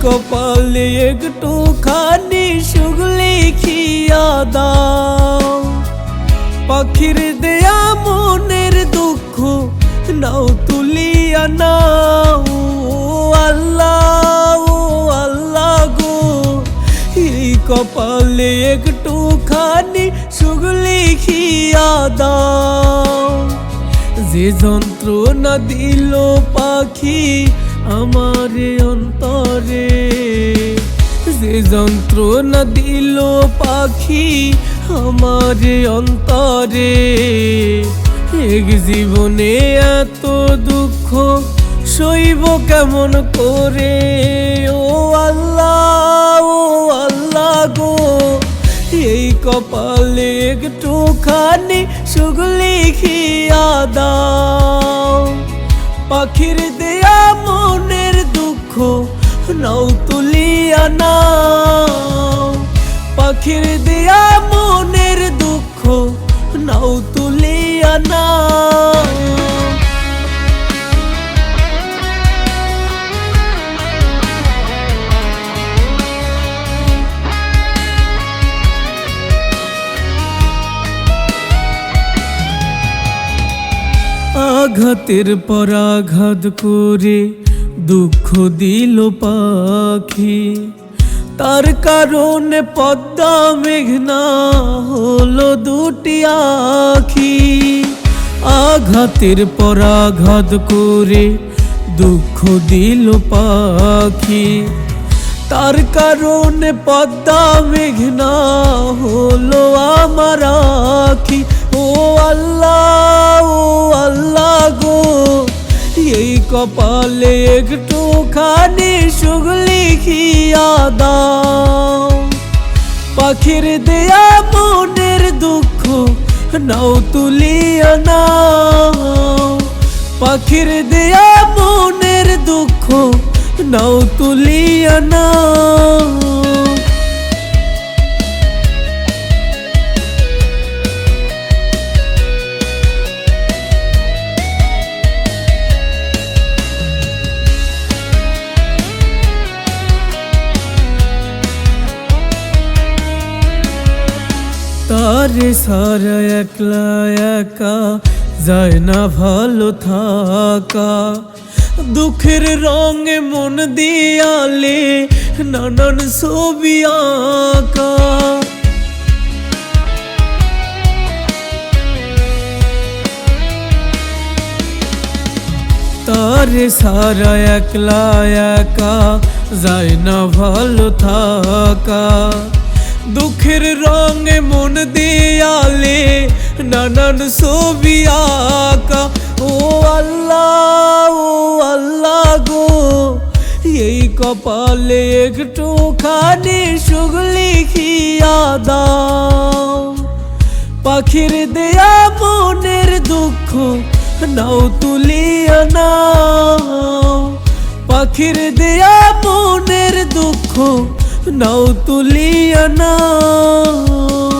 কপালে একটু খানি সুখ লিখিয়া দাও। পাখির দেয়া মনের দুঃখ নাও তুলিয়া নাও। আল্লাহ ও আল্লাহ গো, এই কপালে একটু খানি সুখ লিখিয়া দাও। যে যন্ত্রণা দিল পাখি আমার অন্তরে, যে যন্ত্রণা দিল পাখি আমার অন্তরে, এক জীবনে এত দুঃখ সইব কেমন করে। ও আল্লাহ গো, এই কপালে একটু খানি সুখ লিখিয়া দাও। পাখির দেয়া মনের দুঃখ নাও তুলিয়া নাও। পাখির দেয়া মনের দুঃখ নাও তুলিয়া নাও। আঘাতের পর আঘাত করে দুঃখ দিল পাখি, তার কারণে পদ্মা মেঘনা হলো দুটি আখি। আঘাতের পর আঘাত করে দুঃখ দিল পাখি, তার কারণে পদ্মা মেঘনা হলো আমার আখি। ও আল্লাহ গো, এই কপালে একটু খানি সুখ লিখিয়া দাও। পাখির দেয়া মনের দুঃখ নাও তুলিয়া নাও। পাখির দেয়া মনের দুঃখ নাও তুলিয়া নাও। তারে সারা একলা একা যায় না ভালো থাকা। দুঃখের রঙে মন দিয়ালে নানান ছবি আঁকা। তারে সারা একলা একা যায় না ভালো থাকা। দুঃখের রঙে মন দিয়ালে নানান ছবি আঁকা। ও আল্লাহ গো, এই কপালে একটু খানি সুখ লিখিয়া দাও। পাখির দেয়া মনের দুঃখ নাও তুলিয়া নাও। পাখির দেয়া মনের দুঃখ নাও তুলিয়া নাও।